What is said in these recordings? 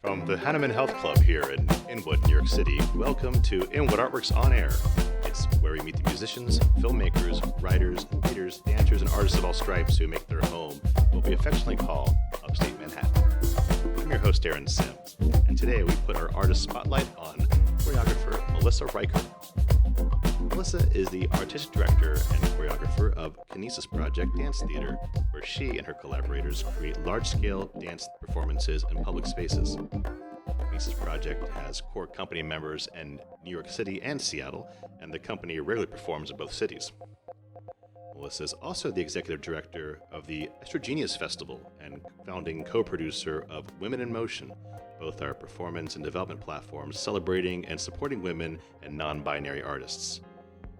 From the Hanuman Health Club here in Inwood, New York City, welcome to Inwood Artworks On Air. It's where we meet the musicians, filmmakers, writers, leaders, dancers, and artists of all stripes who make their home what we affectionately call Upstate Manhattan. I'm your host, Aaron Sims, and today we put our artist spotlight on choreographer Melissa Riker. Melissa is the artistic director and choreographer of Kinesis Project Dance Theater, where she and her collaborators create large-scale dance performances in public spaces. Kinesis Project has core company members in New York City and Seattle, and the company regularly performs in both cities. Melissa is also the executive director of the Estrogenius Festival and founding co-producer of Women in Motion. Both are performance and development platforms celebrating and supporting women and non-binary artists.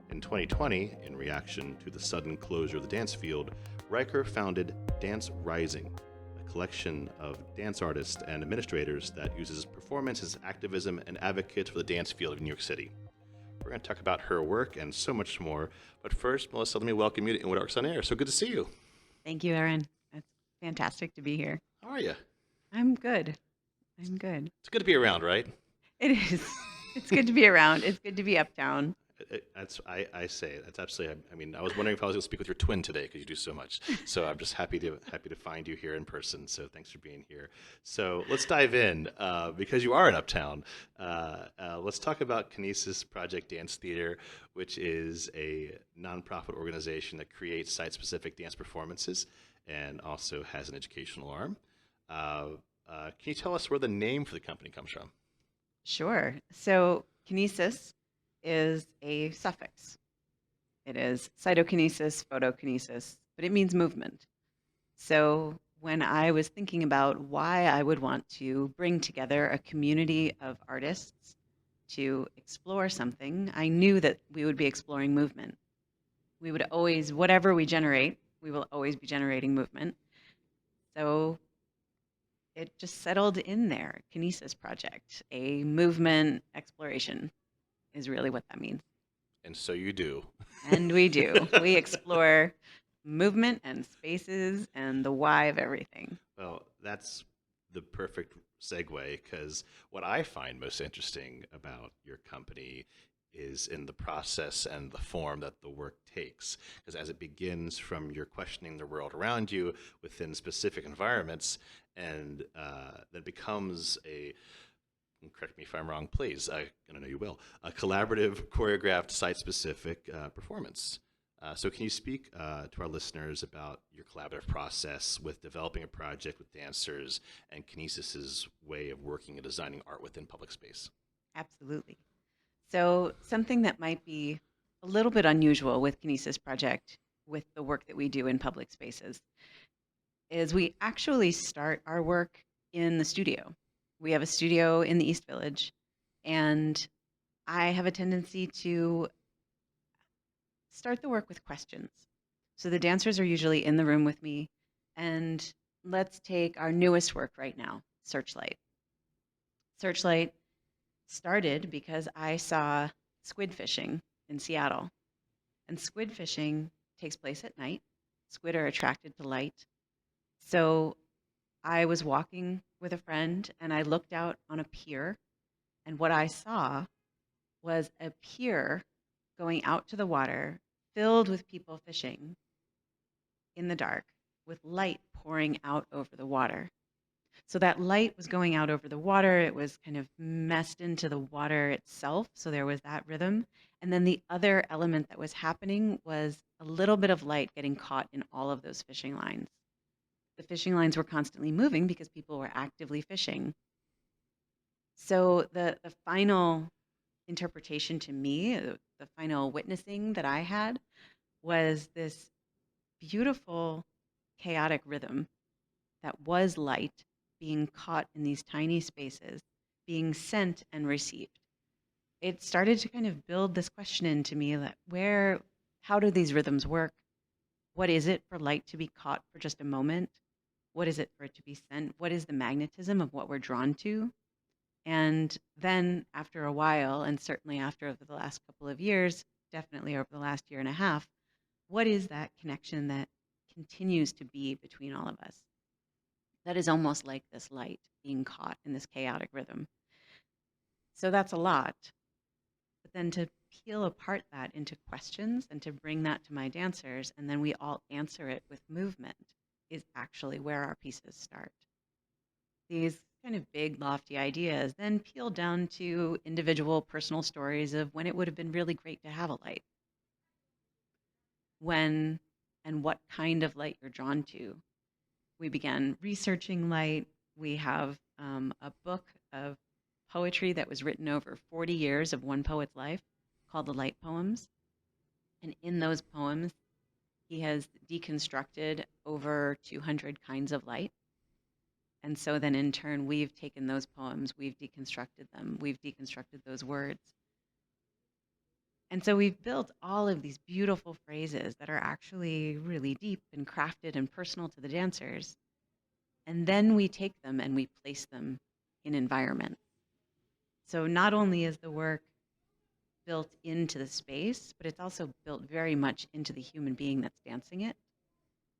In 2020, in reaction to the sudden closure of the dance field, Riker founded Dance Rising, a collection of dance artists and administrators that uses performance as activism and advocates for the dance field of New York City. We're going to talk about her work and so much more. But first, Melissa, let me welcome you to Inwood Artworks On Air. So good to see you. Thank you, Aaron. It's fantastic to be here. How are you? I'm good. I'm good. It's good to be around, right? It is. It's good to be around. It's good to be uptown. I say that's absolutely. I mean, I was wondering if I was going to speak with your twin today because you do so much. So I'm just happy to find you here in person. So thanks for being here. So let's dive in because you are in Uptown. Let's talk about Kinesis Project Dance Theater, which is a nonprofit organization that creates site-specific dance performances and also has an educational arm. Can you tell us where the name for the company comes from? Sure. So kinesis is a suffix. It is cytokinesis, photokinesis, but it means movement. So when I was thinking about why I would want to bring together a community of artists to explore something, I knew that we would be exploring movement. We would always, whatever we generate, we will always be generating movement. So it just settled in there. Kinesis Project, a movement exploration is really what that means. And so you do. And we do. We explore movement and spaces and the why of everything. Well, that's the perfect segue because what I find most interesting about your company is in the process and the form that the work takes. Because as it begins from your questioning the world around you within specific environments, and then becomes a, correct me if I'm wrong, please, and I know you will, a collaborative, choreographed, site-specific performance. So can you speak to our listeners about your collaborative process with developing a project with dancers and Kinesis's way of working and designing art within public space? Absolutely. So something that might be a little bit unusual with Kinesis Project, with the work that we do in public spaces, is we actually start our work in the studio. We have a studio in the East Village, and I have a tendency to start the work with questions. So the dancers are usually in the room with me, and let's take our newest work right now, Searchlight. Searchlight started because I saw squid fishing in Seattle, and squid fishing takes place at night. Squid are attracted to light. So I was walking with a friend and I looked out on a pier, and what I saw was a pier going out to the water filled with people fishing in the dark with light pouring out over the water. So that light was going out over the water. It was kind of messed into the water itself. So there was that rhythm. And then the other element that was happening was a little bit of light getting caught in all of those fishing lines. The fishing lines were constantly moving because people were actively fishing. So the final interpretation to me, the final witnessing that I had, was this beautiful, chaotic rhythm that was light being caught in these tiny spaces, being sent and received. It started to kind of build this question into me that how do these rhythms work? What is it for light to be caught for just a moment? What is it for it to be sent? What is the magnetism of what we're drawn to? And then after a while, and certainly over the last couple of years, definitely over the last year and a half, what is that connection that continues to be between all of us? that is almost like this light being caught in this chaotic rhythm. So that's a lot. But then to peel apart that into questions and to bring that to my dancers, and then we all answer it with movement, is actually where our pieces start. These kind of big, lofty ideas then peel down to individual personal stories of when it would have been really great to have a light, when and what kind of light you're drawn to. We began researching light. We have a book of poetry that was written over 40 years of one poet's life called The Light Poems. And in those poems, he has deconstructed over 200 kinds of light. And so then in turn, we've taken those poems, we've deconstructed them, we've deconstructed those words. And so we've built all of these beautiful phrases that are actually really deep and crafted and personal to the dancers. And then we take them and we place them in environment. So not only is the work built into the space, but it's also built very much into the human being that's dancing it.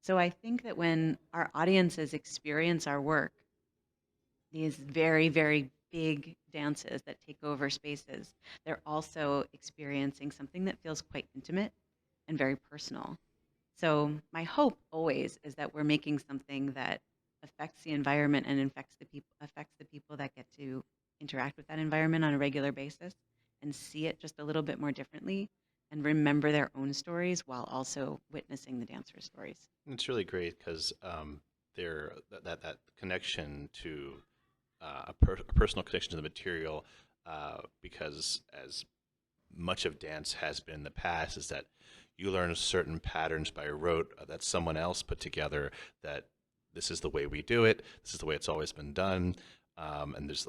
So I think that when our audiences experience our work, these very, very big dances that take over spaces, they're also experiencing something that feels quite intimate and very personal. So my hope always is that we're making something that affects the environment and affects the people that get to interact with that environment on a regular basis and see it just a little bit more differently and remember their own stories while also witnessing the dancers' stories. It's really great because that connection to a personal connection to the material, because as much of dance has been in the past, is that you learn certain patterns by rote that someone else put together, that this is the way we do it, this is the way it's always been done, and there's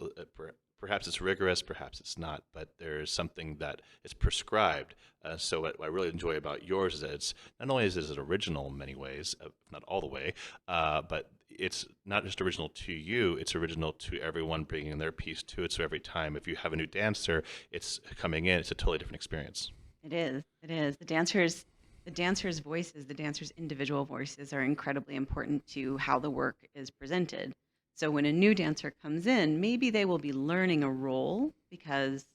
perhaps it's rigorous, perhaps it's not, but there's something that is prescribed. So what I really enjoy about yours is that it's not only is it original in many ways, not all the way, but it's not just original to you, it's original to everyone bringing their piece to it. So every time if you have a new dancer, it's coming in, it's a totally different experience. It is. It is. The dancers' voices, the dancers' individual voices are incredibly important to how the work is presented. So when a new dancer comes in, maybe they will be learning a role because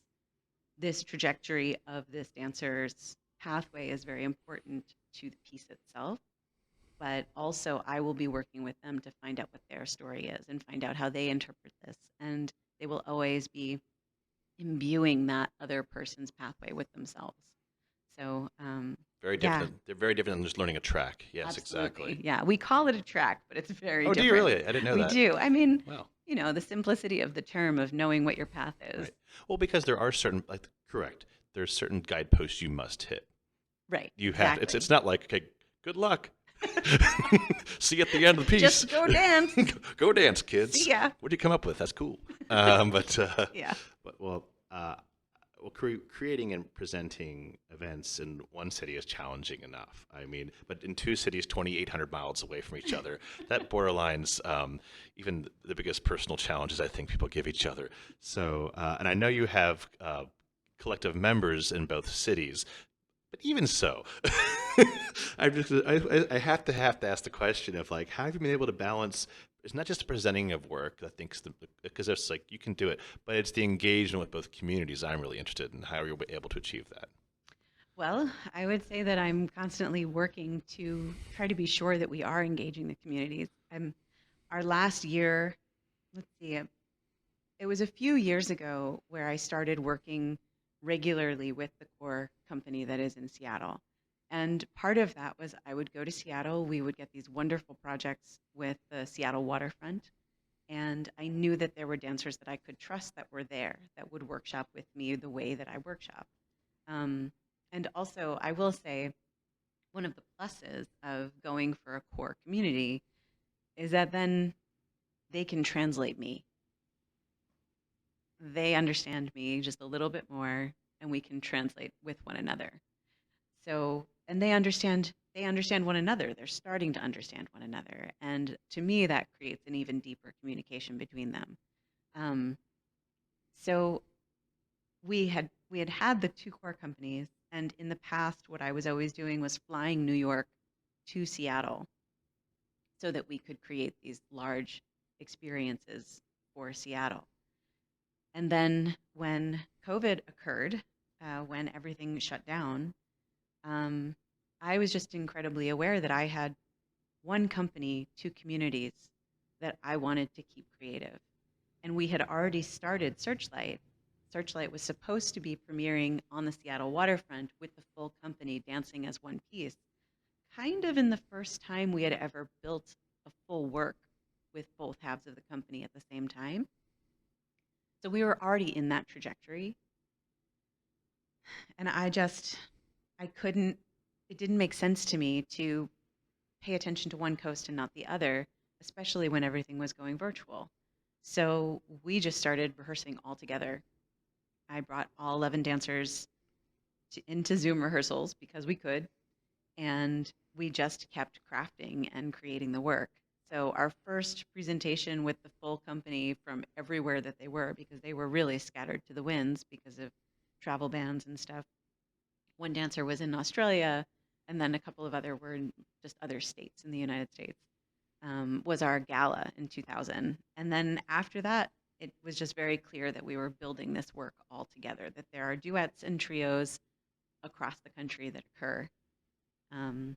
this trajectory of this dancer's pathway is very important to the piece itself. But also, I will be working with them to find out what their story is and find out how they interpret this. And they will always be imbuing that other person's pathway with themselves. So, Very yeah, different. They're very different than just learning a track. Yes, absolutely. exactly. Yeah, we call it a track, but it's very Oh, do you different. really? I didn't know We that. do. I mean, Wow. the simplicity of the term of knowing what your path is. Right. Well, because there are certain, like, correct. There's certain guideposts you must hit. Right. You have. Exactly. It's not like, okay, good luck. See you at the end of the piece. Just go dance. Go dance, kids. See ya. What did you come up with? That's cool. Yeah. But creating and presenting events in one city is challenging enough. I mean, but in two cities 2,800 miles away from each other, that borderlines even the biggest personal challenges I think people give each other. So, and I know you have collective members in both cities. But even so, I have to ask the question of, like, how have you been able to balance? It's not just the presenting of work. I think because it's like you can do it, but it's the engagement with both communities. I'm really interested in how you're able to achieve that. Well, I would say that I'm constantly working to try to be sure that we are engaging the communities. Our last year, let's see, it was a few years ago where I started working regularly with the core company that is in Seattle. And part of that was I would go to Seattle, we would get these wonderful projects with the Seattle waterfront. And I knew that there were dancers that I could trust that were there that would workshop with me the way that I workshop. Um, and also, I will say, one of the pluses of going for a core community is that then they can translate me. They understand me just a little bit more, and we can translate with one another. So, and they understand one another. They're starting to understand one another, and to me, that creates an even deeper communication between them. Um, so we had the two core companies, and in the past, what I was always doing was flying New York to Seattle so that we could create these large experiences for Seattle. And then when COVID occurred, when everything shut down, um, I was just incredibly aware that I had one company, two communities that I wanted to keep creative. And we had already started Searchlight. Searchlight was supposed to be premiering on the Seattle waterfront with the full company dancing as one piece, kind of in the first time we had ever built a full work with both halves of the company at the same time. So we were already in that trajectory. And I couldn't, it didn't make sense to me to pay attention to one coast and not the other, especially when everything was going virtual. So we just started rehearsing all together. I brought all 11 dancers into Zoom rehearsals because we could, and we just kept crafting and creating the work. So our first presentation with the full company from everywhere that they were, because they were really scattered to the winds because of travel bans and stuff. One dancer was in Australia, and then a couple of other were in just other states in the United States. Was our gala in 2000. And then after that, it was just very clear that we were building this work all together, that there are duets and trios across the country that occur. Um,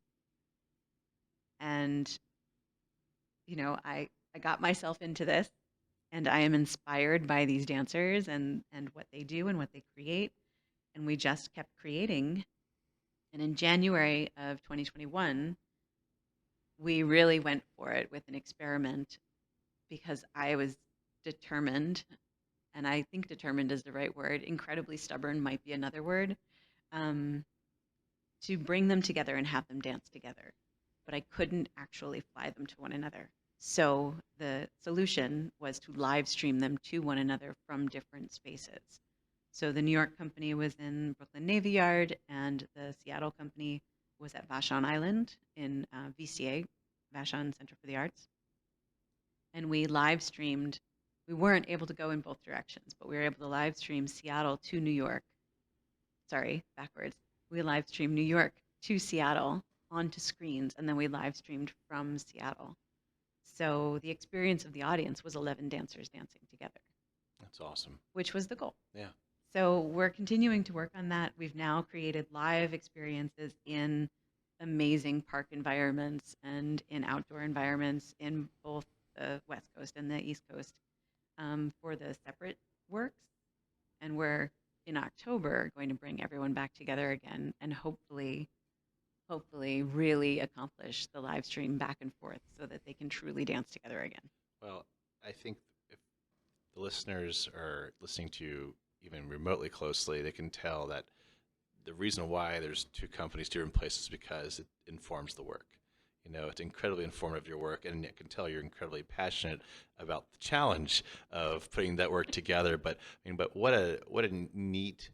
and, I got myself into this, and I am inspired by these dancers and what they do and what they create. And we just kept creating. And in January of 2021, we really went for it with an experiment because I was determined, and I think determined is the right word. Incredibly stubborn might be another word, um, to bring them together and have them dance together. But I couldn't actually fly them to one another. So the solution was to live stream them to one another from different spaces. So the New York company was in Brooklyn Navy Yard, and the Seattle company was at Vashon Island in VCA, Vashon Center for the Arts. And we live streamed. We weren't able to go in both directions, but we were able to live stream Seattle to New York. Sorry, backwards. We live streamed New York to Seattle onto screens, and then we live streamed from Seattle. So the experience of the audience was 11 dancers dancing together. That's awesome. Which was the goal. Yeah. So we're continuing to work on that. We've now created live experiences in amazing park environments and in outdoor environments in both the West Coast and the East Coast, for the separate works. And we're in October going to bring everyone back together again and hopefully really accomplish the live stream back and forth so that they can truly dance together again. Well, I think if the listeners are listening to you even remotely closely, they can tell that the reason why there's two companies, different places, is because it informs the work. It's incredibly informative of your work, and I can tell you're incredibly passionate about the challenge of putting that work together. But what a neat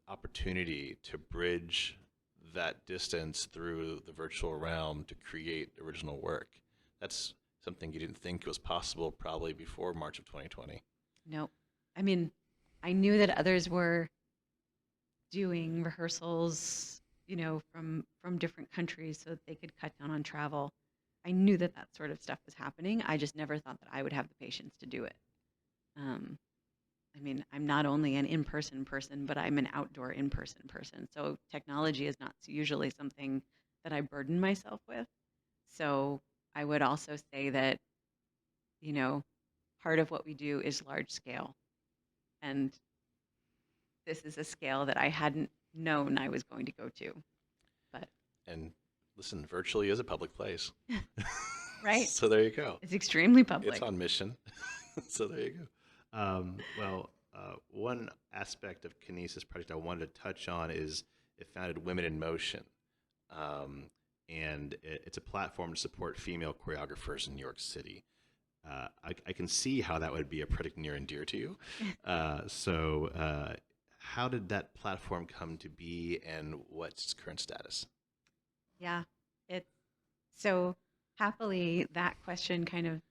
opportunity to bridge that distance through the virtual realm to create original work. That's something you didn't think was possible probably before March of 2020. No, I mean, I knew that others were doing rehearsals, from different countries so that they could cut down on travel. I knew that sort of stuff was happening. I just never thought that I would have the patience to do it. I'm not only an in-person person, but I'm an outdoor in-person person. So technology is not usually something that I burden myself with. So I would also say that, part of what we do is large scale. And this is a scale that I hadn't known I was going to go to. And listen, virtually is a public place. Right. So there you go. It's extremely public. It's on mission. So there you go. One aspect of Kinesis Project I wanted to touch on is it founded Women in Motion. And it's a platform to support female choreographers in New York City. I can see how that would be a project near and dear to you. So how did that platform come to be, and what's its current status? Yeah, so happily that question kind of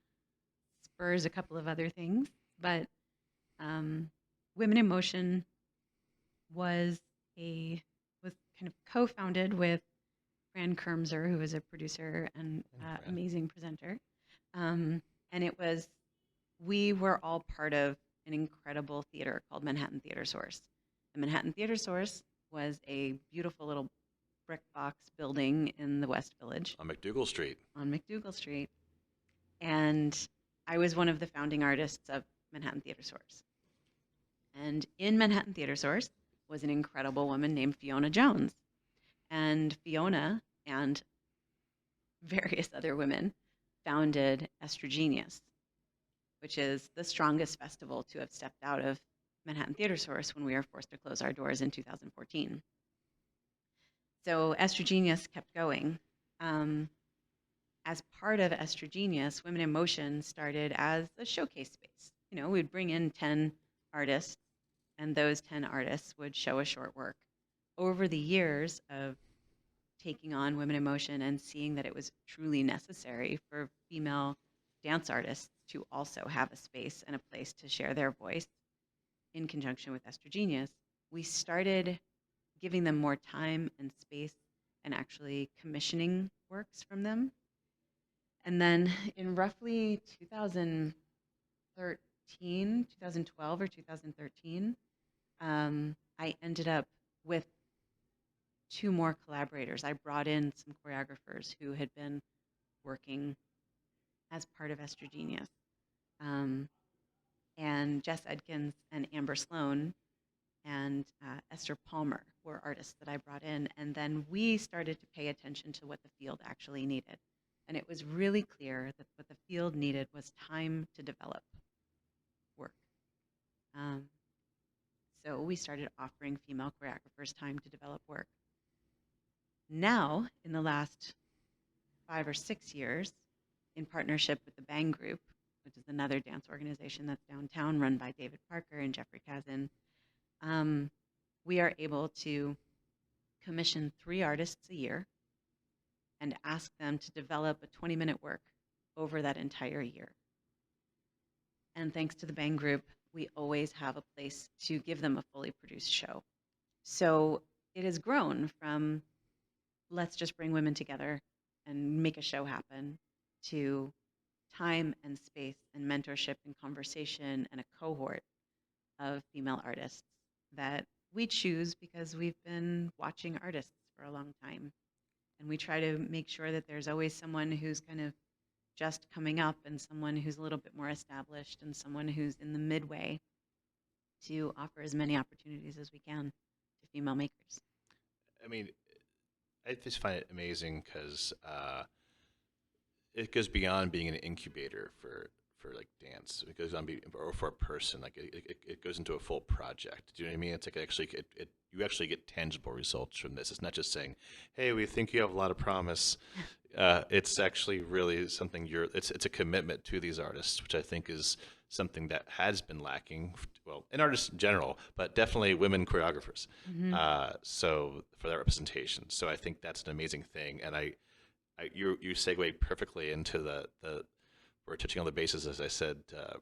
spurs a couple of other things, but Women in Motion was kind of co-founded with Fran Kermser, who is a producer and amazing presenter. And we were all part of an incredible theater called Manhattan Theater Source. The Manhattan Theater Source was a beautiful little brick box building in the West Village On McDougal Street. on McDougal Street. And I was one of the founding artists of Manhattan Theater Source. And in Manhattan Theater Source was an incredible woman named Fiona Jones. And Fiona and various other women founded Estrogenius, which is the strongest festival to have stepped out of Manhattan Theater Source when we were forced to close our doors in 2014. So Estrogenius kept going. As part of Estrogenius, Women in Motion started as a showcase space. You know, we'd bring in 10 artists, and those 10 artists would show a short work. Over the years of taking on Women in Motion and seeing that it was truly necessary for female dance artists to also have a space and a place to share their voice in conjunction with Estrogenius, we started giving them more time and space and actually commissioning works from them. And then in roughly 2012 or 2013, I ended up with 2 more collaborators. I brought in some choreographers who had been working as part of Estrogenius. And Jess Edkins and Amber Sloan and Esther Palmer were artists that I brought in. And then we started to pay attention to what the field actually needed. And it was really clear that what the field needed was time to develop work. So we started offering female choreographers time to develop work. Now, in the last 5 or 6 years, in partnership with the Bang Group, which is another dance organization that's downtown run by David Parker and Jeffrey Kazin, we are able to commission 3 artists a year and ask them to develop a 20-minute work over that entire year. And thanks to the Bang Group, we always have a place to give them a fully produced show. So it has grown from let's just bring women together and make a show happen to time and space and mentorship and conversation and a cohort of female artists that we choose because we've been watching artists for a long time. And we try to make sure that there's always someone who's kind of just coming up and someone who's a little bit more established and someone who's in the midway to offer as many opportunities as we can to female makers. I mean, I just find it amazing because it goes beyond being an incubator for like dance. It goes on or for a person. Like it goes into a full project. Do you know what I mean? It's like you actually get tangible results from this. It's not just saying, "Hey, we think you have a lot of promise." It's actually really something it's a commitment to these artists, which I think is something that has been lacking. Well, in artists in general, but definitely women choreographers. Mm-hmm. So for that representation. So I think that's an amazing thing. And you segue perfectly into the we're touching on the bases, as I said,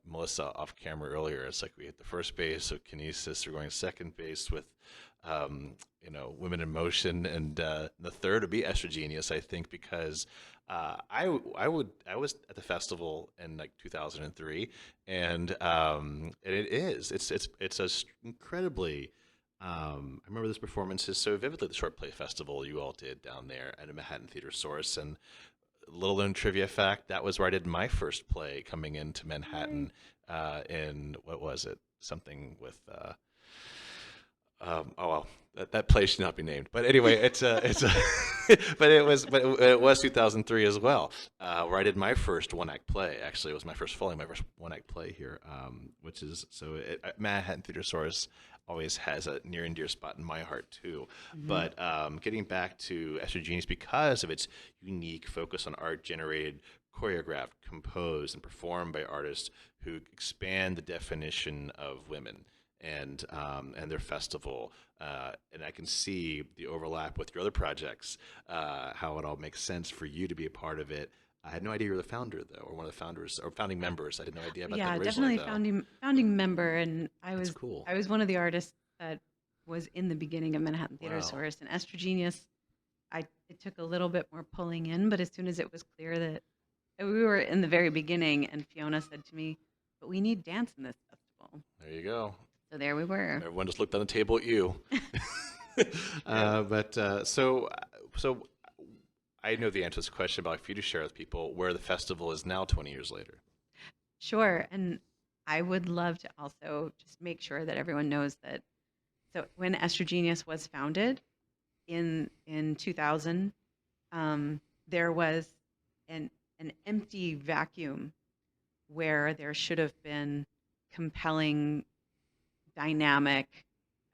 Melissa off camera earlier. It's like we hit the first base of Kinesis. We're going second base with, Women in Motion, and the third would be Estrogenius, I think, because I was at the festival in like 2003, and it's a incredibly. I remember this performance is so vividly. The Short Play Festival you all did down there at a Manhattan Theater Source, and little known trivia fact, that was where I did my first play coming into Manhattan in, what was it? Something with, that play should not be named. But anyway, but it was 2003 as well, where I did my first one-act play. Actually, it was my first one-act play here, which is, Manhattan Theater Source always has a near and dear spot in my heart too. Mm-hmm. But getting back to Estrogenius, because of its unique focus on art generated, choreographed, composed, and performed by artists who expand the definition of women and their festival, and I can see the overlap with your other projects, how it all makes sense for you to be a part of it. I had no idea you were the founder, though, or one of the founders or founding members. I had no idea about that originally. Yeah, definitely founding member, and I was cool. I was one of the artists that was in the beginning of Manhattan Theater Source, and Estrogenius. It took a little bit more pulling in, but as soon as it was clear that we were in the very beginning, and Fiona said to me, "But we need dance in this festival." There you go. So there we were. Everyone just looked on the table at you. So I know the answer to this question, but I'd like for you to share with people where the festival is now 20 years later. Sure. And I would love to also just make sure that everyone knows that. So when Estrogenius was founded in 2000, there was an empty vacuum where there should have been compelling, dynamic,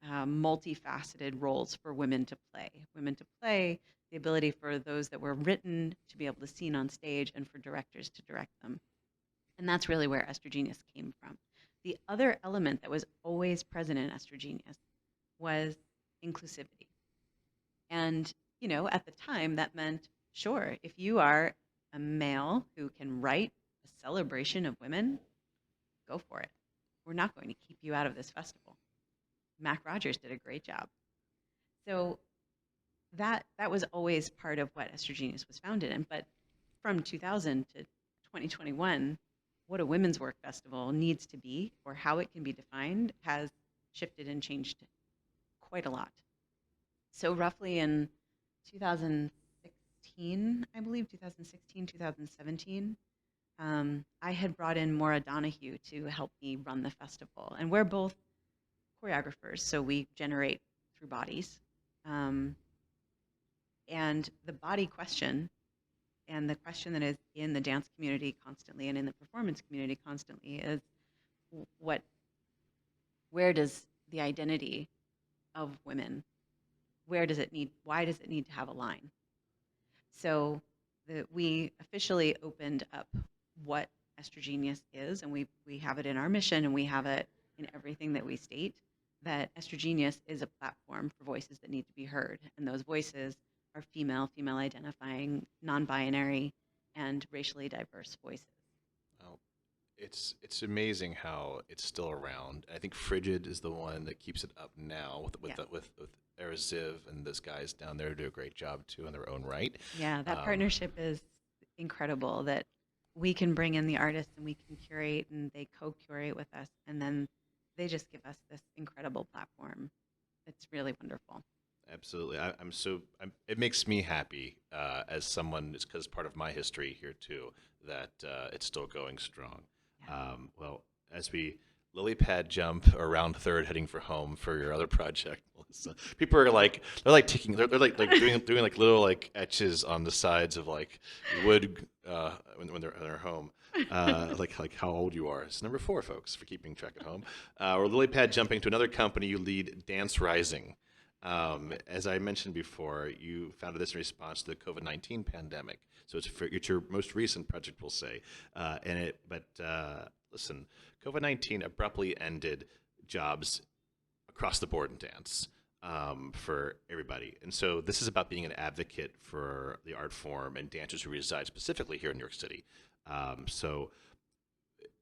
multifaceted roles for women to play. Women to play, the ability for those that were written to be able to seen on stage and for directors to direct them. And that's really where Estrogenius came from. The other element that was always present in Estrogenius was inclusivity. And, at the time, that meant, sure, if you are a male who can write a celebration of women, go for it. We're not going to keep you out of this festival. Mac Rogers did a great job. So that was always part of what Estrogenius was founded in. But from 2000 to 2021, what a women's work festival needs to be or how it can be defined has shifted and changed quite a lot. So roughly in 2016, I believe, 2016, 2017, I had brought in Maura Donahue to help me run the festival. And we're both choreographers, so we generate through bodies. And the body question, and the question that is in the dance community constantly and in the performance community constantly is where does the identity of women, why does it need to have a line? So we officially opened up what Estrogenius is, and we have it in our mission, and we have it in everything that we state, that Estrogenius is a platform for voices that need to be heard. And those voices are female identifying, non-binary, and racially diverse voices. Well, it's amazing how it's still around. I think Frigid is the one that keeps it up now with Ziv and those guys down there do a great job too in their own right. Yeah, that partnership is incredible, that we can bring in the artists and we can curate and they co-curate with us, and then they just give us this incredible platform. It's really wonderful. Absolutely. It makes me happy as someone, it's because part of my history here too, that it's still going strong. Yeah. Well, as we lily pad jump around third heading for home for your other project, Melissa, people are like, they're like taking, they're like doing like little like etches on the sides of like wood when they're home. Like how old you are. It's number 4, folks, for keeping track at home. Or lily pad jumping to another company you lead, Dance Rising. As I mentioned before, you founded this in response to the COVID-19 pandemic. So it's your most recent project, we'll say. Listen, COVID-19 abruptly ended jobs across the board in dance for everybody. And so this is about being an advocate for the art form and dancers who reside specifically here in New York City. So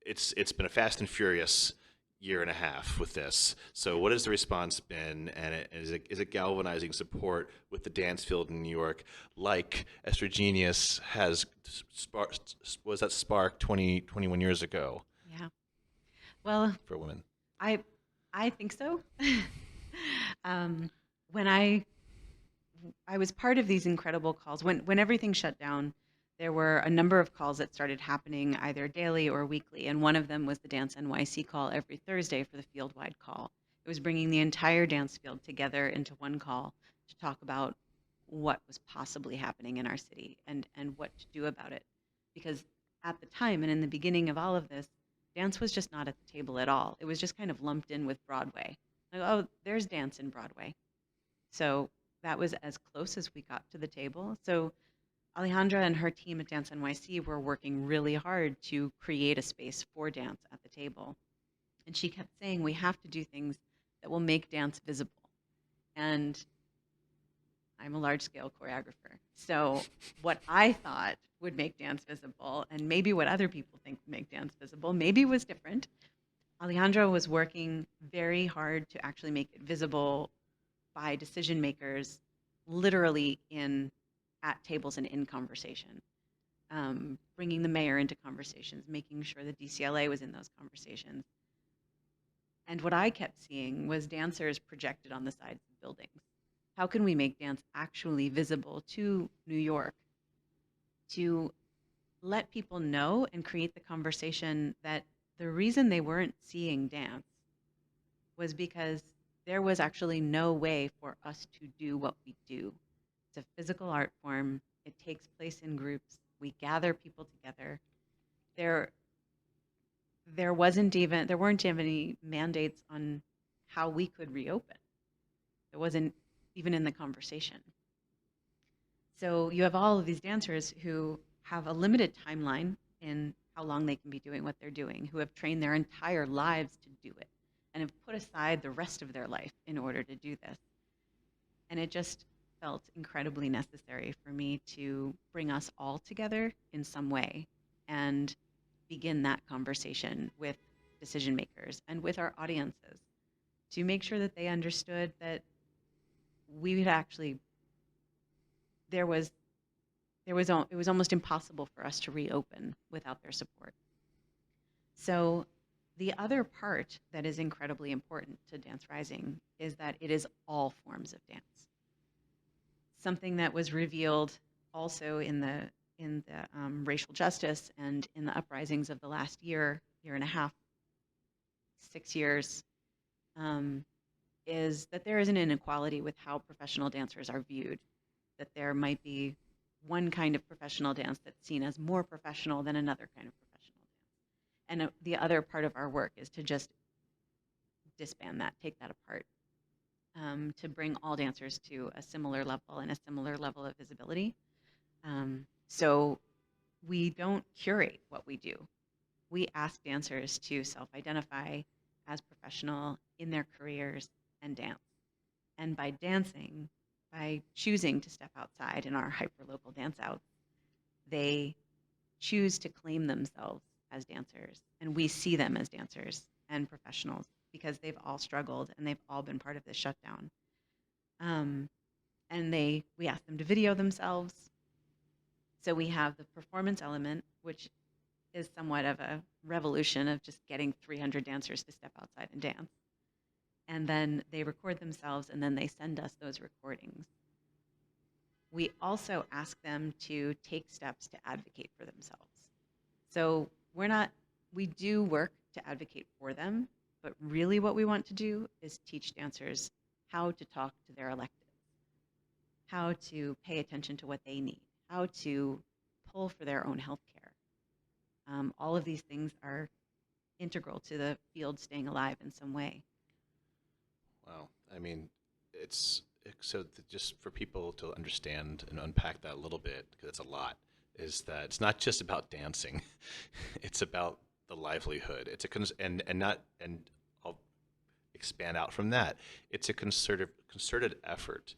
it's been a fast and furious year and a half with this. So what has the response been, and is it galvanizing support with the dance field in New York, like Estrogenius has spark 21 years ago? Yeah. Well, for women, I think so. When I was part of these incredible calls, when everything shut down, there were a number of calls that started happening either daily or weekly, and one of them was the Dance NYC call every Thursday for the field-wide call. It was bringing the entire dance field together into one call to talk about what was possibly happening in our city and what to do about it. Because at the time and in the beginning of all of this, dance was just not at the table at all. It was just kind of lumped in with Broadway. Like, oh, there's dance in Broadway. So that was as close as we got to the table. So Alejandra and her team at Dance NYC were working really hard to create a space for dance at the table. And she kept saying, we have to do things that will make dance visible. And I'm a large-scale choreographer. So what I thought would make dance visible, and maybe what other people think would make dance visible, maybe was different. Alejandra was working very hard to actually make it visible by decision makers, literally at tables and in conversation. bringing the mayor into conversations, making sure the DCLA was in those conversations. And what I kept seeing was dancers projected on the sides of buildings. How can we make dance actually visible to New York to let people know and create the conversation that the reason they weren't seeing dance was because there was actually no way for us to do what we do. It's a physical art form. It takes place in groups. We gather people together. There there weren't even any mandates on how we could reopen. It wasn't even in the conversation. So you have all of these dancers who have a limited timeline in how long they can be doing what they're doing, who have trained their entire lives to do it and have put aside the rest of their life in order to do this. And it just felt incredibly necessary for me to bring us all together in some way and begin that conversation with decision makers and with our audiences to make sure that they understood that we would actually it was almost impossible for us to reopen without their support. So the other part that is incredibly important to Dance Rising is that it is all forms of dance. Something that was revealed also in the racial justice and in the uprisings of the last year and a half, 6 years, is that there is an inequality with how professional dancers are viewed. That there might be one kind of professional dance that's seen as more professional than another kind of professional dance. And the other part of our work is to just disband that, take that apart, to bring all dancers to a similar level and a similar level of visibility. So we don't curate what we do. We ask dancers to self-identify as professional in their careers and dance. And by dancing, by choosing to step outside in our hyperlocal dance out, they choose to claim themselves as dancers. And we see them as dancers and professionals because they've all struggled and they've all been part of this shutdown. And we ask them to video themselves. So we have the performance element, which is somewhat of a revolution of just getting 300 dancers to step outside and dance. And then they record themselves and then they send us those recordings. We also ask them to take steps to advocate for themselves. So we do work to advocate for them, but really what we want to do is teach dancers how to talk to their electeds, how to pay attention to what they need, how to pull for their own health care. All of these things are integral to the field staying alive in some way. Wow. I mean, just for people to understand and unpack that a little bit, because it's a lot, is that it's not just about dancing. It's about the livelihood. And I'll expand out from that. It's a concerted effort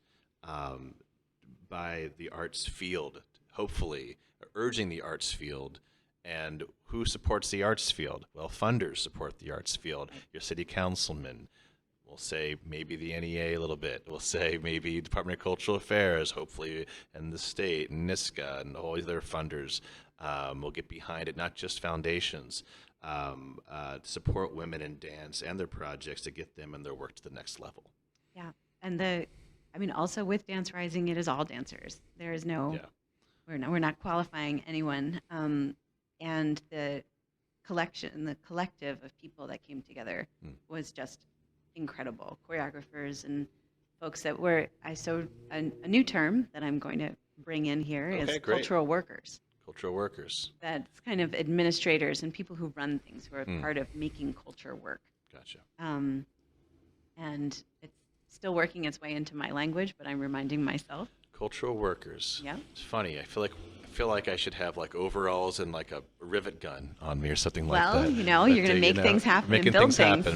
by the arts field, hopefully urging the arts field. And who supports the arts field? Well, funders support the arts field. Your city councilman. We'll say maybe the NEA a little bit. We'll say maybe Department of Cultural Affairs, hopefully, and the state, and NISCA, and all their funders will get behind it, not just foundations, support women in dance and their projects to get them and their work to the next level. Yeah, and also with Dance Rising, it is all dancers. There is no, we're not qualifying anyone. And the collective of people that came together was just incredible. Choreographers and folks that a new term that I'm going to bring in here is great. cultural workers. Cultural workers. That's kind of administrators and people who run things, who are part of making culture work. Gotcha. And it's still working its way into my language, but I'm reminding myself. Cultural workers. Yeah. It's funny. I feel like I should have like overalls and like a rivet gun on me or something like that. Well, you're going to make things happen and build things.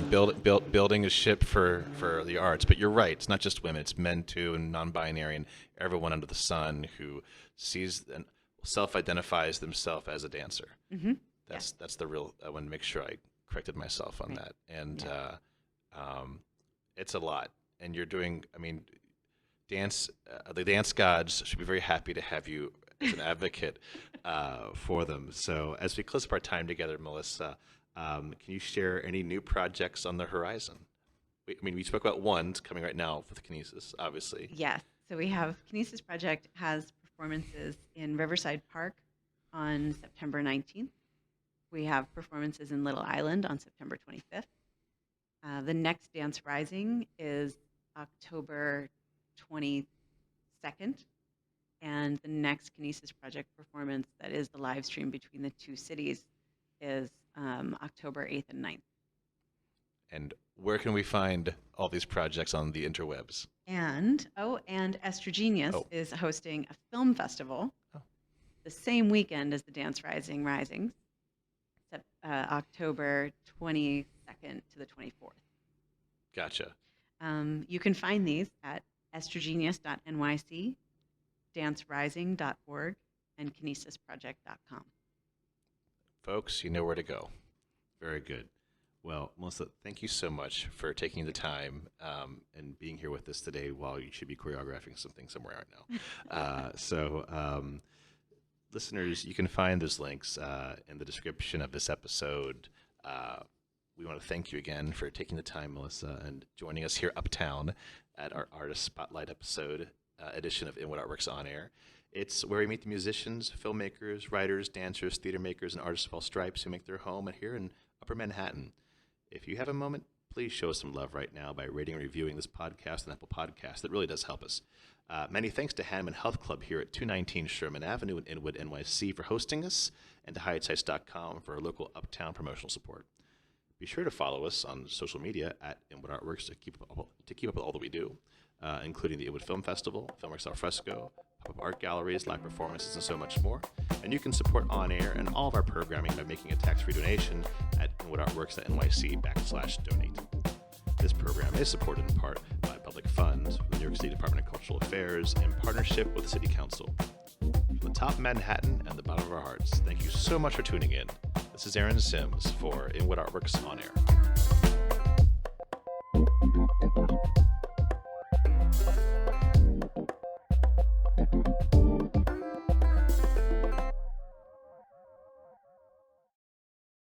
Building a ship for the arts. But you're right. It's not just women. It's men too, and non-binary, and everyone under the sun who sees and self-identifies themselves as a dancer. Mm-hmm. That's the real. I want to make sure I corrected myself on that. And it's a lot. And you're doing. I mean, the dance gods should be very happy to have you as an advocate for them. So as we close up our time together, Melissa, can you share any new projects on the horizon? We spoke about ones coming right now with Kinesis, obviously. Yes. So we have Kinesis Project has performances in Riverside Park on September 19th. We have performances in Little Island on September 25th. The next Dance Rising is October 22nd. And the next Kinesis Project performance that is the live stream between the two cities is October 8th and 9th. And where can we find all these projects on the interwebs? And Estrogenius is hosting a film festival the same weekend as the Dance Risings, October 22nd to the 24th. Gotcha. You can find these at estrogenius.nyc, dancerising.org, and kinesisproject.com. Folks, you know where to go. Very good. Well, Melissa, thank you so much for taking the time and being here with us today while you should be choreographing something somewhere right now. Listeners, you can find those links in the description of this episode. We want to thank you again for taking the time, Melissa, and joining us here uptown at our Artist Spotlight episode edition of Inwood Artworks On Air. It's where we meet the musicians, filmmakers, writers, dancers, theater makers, and artists of all stripes who make their home here in Upper Manhattan. If you have a moment, please show us some love right now by rating and reviewing this podcast on Apple Podcasts. That really does help us. Many thanks to Hanuman Health Club here at 219 Sherman Avenue in Inwood, NYC for hosting us, and to HyattSites.com for our local uptown promotional support. Be sure to follow us on social media at Inwood Artworks to keep up with all that we do, including the Inwood Film Festival, Filmmakers Al Fresco, pop-up art galleries, live performances, and so much more. And you can support On Air and all of our programming by making a tax-free donation at inwoodartworks.nyc/donate. This program is supported in part by public funds from the New York City Department of Cultural Affairs in partnership with the City Council. From the top of Manhattan and the bottom of our hearts, thank you so much for tuning in. This is Aaron Sims for Inwood Artworks On Air.